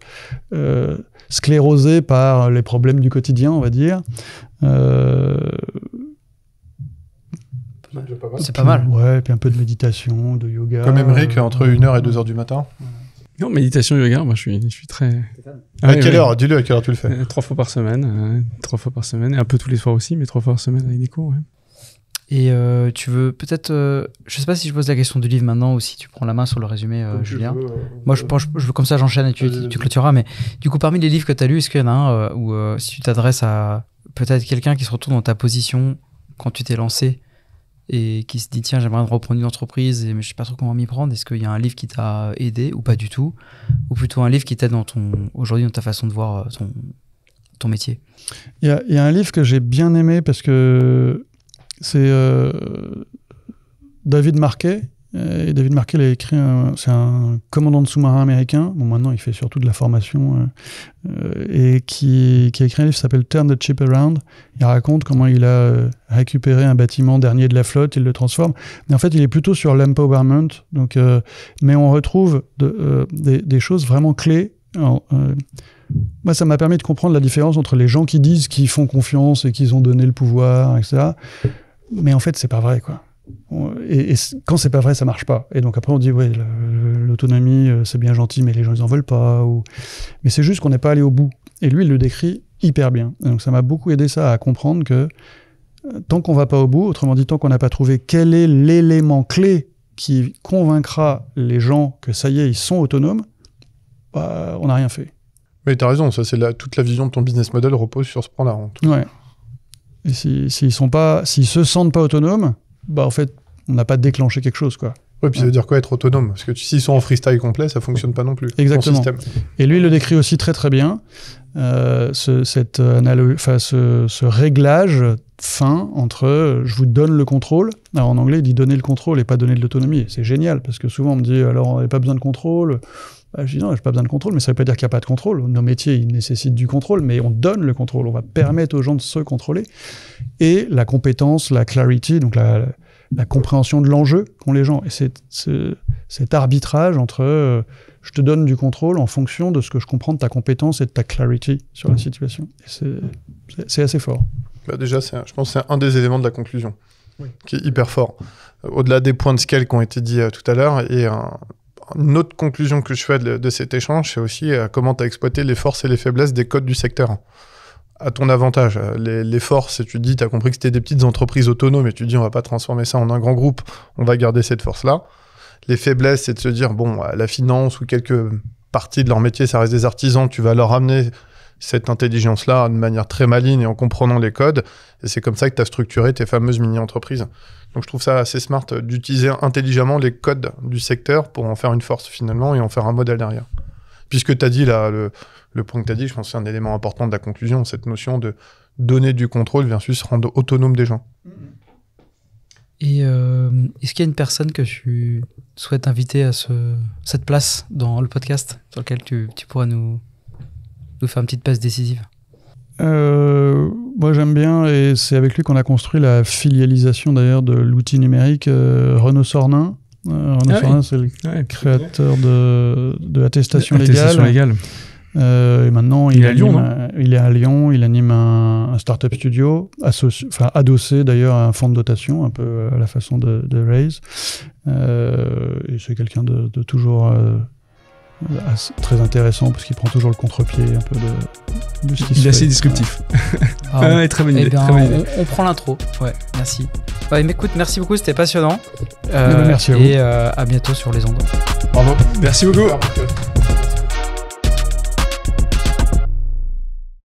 sclérosé par les problèmes du quotidien, on va dire. C'est pas mal. Ouais, puis un peu de méditation, de yoga. Comme Émeric, entre 1h et 2h du matin. Non, méditation, yoga, moi je suis très... À quelle heure ? Dis-le, à quelle heure tu le fais ? 3 fois par semaine. 3 fois par semaine, et un peu tous les soirs aussi, mais 3 fois par semaine avec des cours, ouais. Et tu veux peut-être... je sais pas si je pose la question du livre maintenant ou si tu prends la main sur le résumé, Julien. Moi, je veux comme ça, j'enchaîne et tu clôtureras. Mais du coup, parmi les livres que tu as lus, est-ce qu'il y en a un où si tu t'adresses à peut-être quelqu'un qui se retrouve dans ta position quand tu t'es lancé et qui se dit tiens, j'aimerais reprendre une entreprise mais je sais pas trop comment m'y prendre, est-ce qu'il y a un livre qui t'a aidé ou pas du tout, ou plutôt un livre qui t'aide aujourd'hui dans ta façon de voir ton métier? Il y a un livre que j'ai bien aimé parce que c'est David Marquet. Et David Marquet a écrit, c'est un commandant de sous-marin américain. Bon, maintenant il fait surtout de la formation et qui a écrit un livre qui s'appelle Turn the Ship Around. Il raconte comment il a récupéré un bâtiment dernier de la flotte, il le transforme. Mais en fait, il est plutôt sur l'empowerment. Donc, mais on retrouve des choses vraiment clés. Moi, ça m'a permis de comprendre la différence entre les gens qui disent qu'ils font confiance et qu'ils ont donné le pouvoir, etc. Mais en fait, c'est pas vrai, quoi. Et quand c'est pas vrai, ça marche pas. Et donc après, on dit ouais, l'autonomie, c'est bien gentil, mais les gens ils en veulent pas. Mais c'est juste qu'on n'est pas allé au bout. Et lui, il le décrit hyper bien. Et donc ça m'a beaucoup aidé ça à comprendre que tant qu'on va pas au bout, autrement dit, tant qu'on n'a pas trouvé quel est l'élément clé qui convaincra les gens que ça y est, ils sont autonomes, on n'a rien fait. Mais t'as raison, ça c'est toute la vision de ton business model repose sur ce point-là. Ouais. Et s'ils se sentent pas autonomes, en fait, on n'a pas déclenché quelque chose, quoi. Ouais, puis ça veut dire quoi être autonome ? Parce que s'ils sont en freestyle complet, ça fonctionne pas non plus. Exactement. Et lui, il le décrit aussi très très bien, ce réglage fin entre je vous donne le contrôle. Alors en anglais, il dit donner le contrôle et pas donner de l'autonomie. C'est génial, parce que souvent on me dit alors on n'a pas besoin de contrôle. Je dis non, j'ai pas besoin de contrôle, mais ça veut pas dire qu'il n'y a pas de contrôle. Nos métiers, ils nécessitent du contrôle, mais on donne le contrôle. On va permettre aux gens de se contrôler. Et la compétence, la clarity, donc la compréhension de l'enjeu qu'ont les gens. Et cet arbitrage entre je te donne du contrôle en fonction de ce que je comprends de ta compétence et de ta clarity sur la situation. Et c'est assez fort. Déjà, je pense que c'est un des éléments de la conclusion qui est hyper fort. Au-delà des points de scale qui ont été dits tout à l'heure, et une autre conclusion que je fais de cet échange, c'est aussi comment tu as exploité les forces et les faiblesses des codes du secteur. À ton avantage. Les forces, tu te dis, tu as compris que c'était des petites entreprises autonomes et tu te dis, on va pas transformer ça en un grand groupe, on va garder cette force-là. Les faiblesses, c'est de se dire, bon, la finance ou quelques parties de leur métier, ça reste des artisans, tu vas leur amener cette intelligence-là de manière très maligne et en comprenant les codes. Et c'est comme ça que tu as structuré tes fameuses mini-entreprises. Donc je trouve ça assez smart d'utiliser intelligemment les codes du secteur pour en faire une force finalement et en faire un modèle derrière. Puisque tu as dit là, le point que tu as dit, je pense que c'est un élément important de la conclusion, cette notion de donner du contrôle versus rendre autonome des gens. Et est-ce qu'il y a une personne que tu souhaites inviter à cette place dans le podcast sur lequel tu pourrais nous faire une petite passe décisive? Moi j'aime bien, et c'est avec lui qu'on a construit la filialisation d'ailleurs de l'outil numérique Renaud Sornin. Renaud Sornin, c'est le créateur de attestation légale. Et maintenant, il est à Lyon, il anime un startup studio, adossé d'ailleurs à un fonds de dotation, un peu à la façon de Raise. Et c'est quelqu'un de toujours très intéressant, parce qu'il prend toujours le contre-pied un peu de ce qui se fait. Il est assez disruptif. Très bonne idée. On prend l'intro. Ouais, merci. Ouais, mais écoute, merci beaucoup, c'était passionnant. Merci à vous. Et à bientôt sur les ondes. Bravo. Merci beaucoup.